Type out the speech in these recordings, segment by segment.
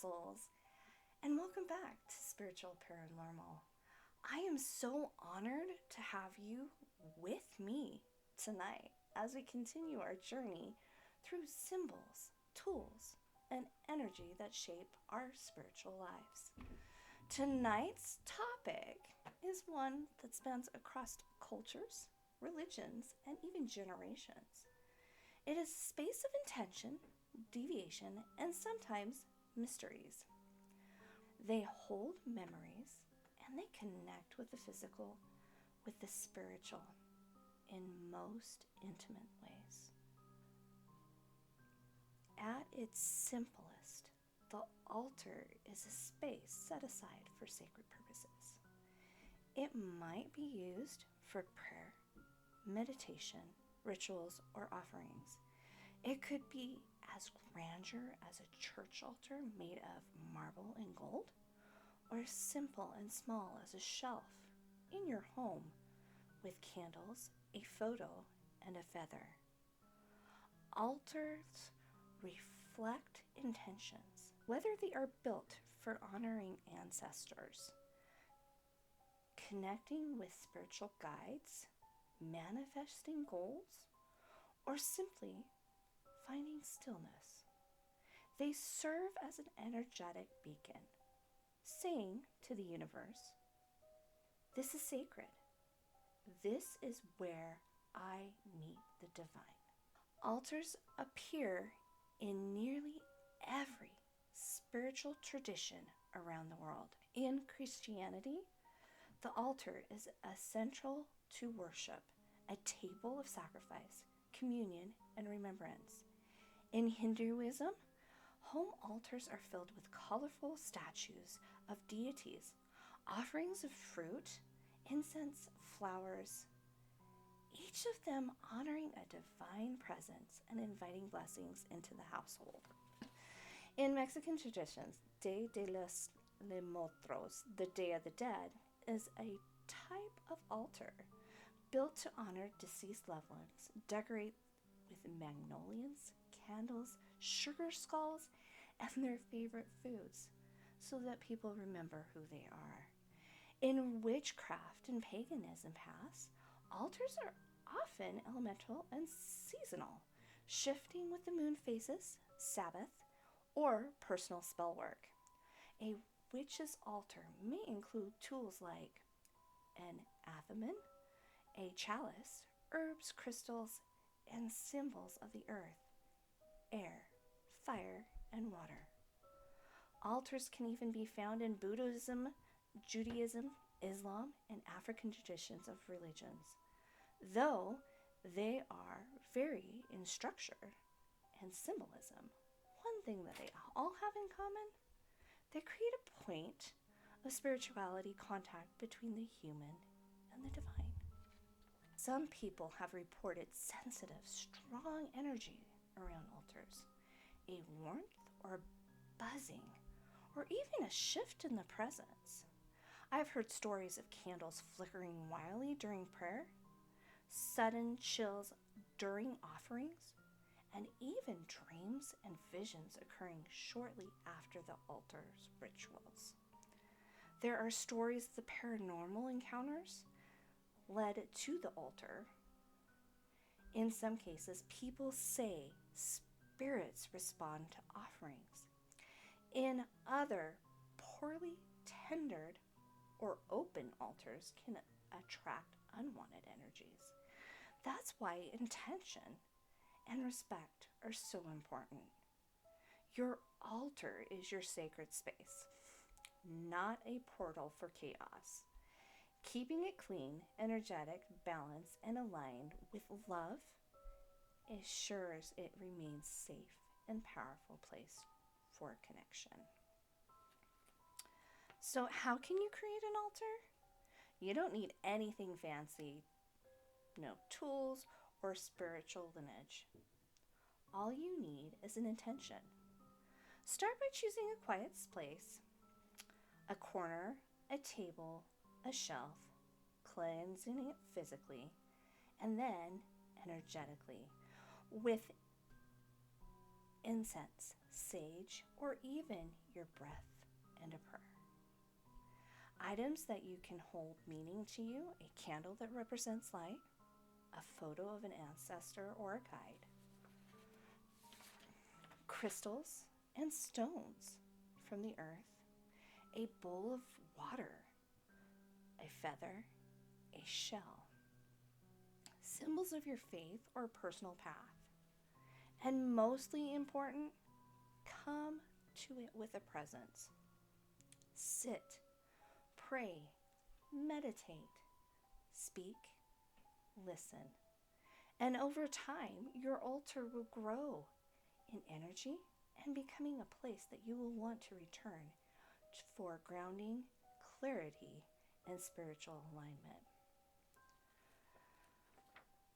souls, and welcome back to Spiritual Paranormal. I am so honored to have you with me tonight as we continue our journey through symbols, tools, and energy that shape our spiritual lives. Tonight's topic is one that spans across cultures, religions, and even generations. It is a space of intention, deviation, and sometimes mysteries. They hold memories and they connect with the physical, with the spiritual, in most intimate ways. At its simplest, the altar is a space set aside for sacred purposes. It might be used for prayer, meditation, rituals, or offerings. It could be as grandeur as a church altar made of marble and gold, or simple and small as a shelf in your home with candles, a photo, and a feather. Altars reflect intentions, whether they are built for honoring ancestors, connecting with spiritual guides, manifesting goals, or simply finding stillness. They serve as an energetic beacon, saying to the universe, "This is sacred. This is where I meet the divine." Altars appear in nearly every spiritual tradition around the world. In Christianity, the altar is essential to worship, a table of sacrifice, communion, and remembrance. In Hinduism, home altars are filled with colorful statues of deities, offerings of fruit, incense, flowers, each of them honoring a divine presence and inviting blessings into the household. In Mexican traditions, Dia de los Muertos, the Day of the Dead, is a type of altar built to honor deceased loved ones, decorate with magnolias, candles, sugar skulls, and their favorite foods so that people remember who they are. In witchcraft and paganism past, altars are often elemental and seasonal, shifting with the moon phases, Sabbath, or personal spell work. A witch's altar may include tools like an athame, a chalice, herbs, crystals, and symbols of the earth, air, fire, and water. Altars can even be found in Buddhism, Judaism, Islam, and African traditions of religions, though they are vary in structure and symbolism. One thing that they all have in common, they create a point of spirituality contact between the human and the divine. Some people have reported sensitive, strong energy around altars, a warmth or buzzing, or even a shift in the presence. I've heard stories of candles flickering wildly during prayer, sudden chills during offerings, and even dreams and visions occurring shortly after the altar's rituals. There are stories of the paranormal encounters led to the altar. In some cases, people say spirits respond to offerings. In other, poorly tendered or open altars can attract unwanted energies. That's why intention and respect are so important. Your altar is your sacred space, not a portal for chaos. Keeping it clean, energetic, balanced, and aligned with love ensures it remains safe and powerful place for connection. So how can you create an altar? You don't need anything fancy, no tools or spiritual lineage. All you need is an intention. Start by choosing a quiet place, a corner, a table, a shelf, cleansing it physically, and then energetically with incense, sage, or even your breath and a prayer. Items that you can hold meaning to you: a candle that represents light, a photo of an ancestor or a guide, crystals and stones from the earth, a bowl of water, a feather, a shell, symbols of your faith or personal path. And mostly important, come to it with a presence. Sit, pray, meditate, speak, listen. And over time, your altar will grow in energy and becoming a place that you will want to return for grounding, clarity, and spiritual alignment.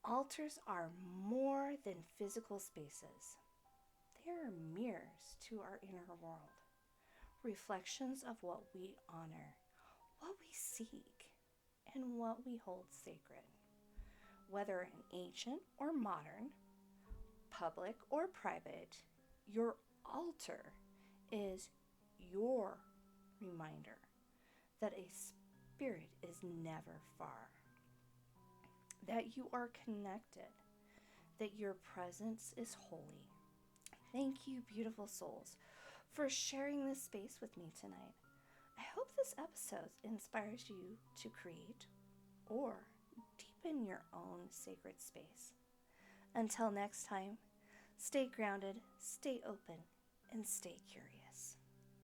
Altars are more than physical spaces. They are mirrors to our inner world, reflections of what we honor, what we seek, and what we hold sacred. Whether an ancient or modern, public or private, your altar is your reminder that a spirit is never far, that you are connected, that your presence is holy. Thank you, beautiful souls, for sharing this space with me tonight. I hope this episode inspires you to create or deepen your own sacred space. Until next time, stay grounded, stay open, and stay curious.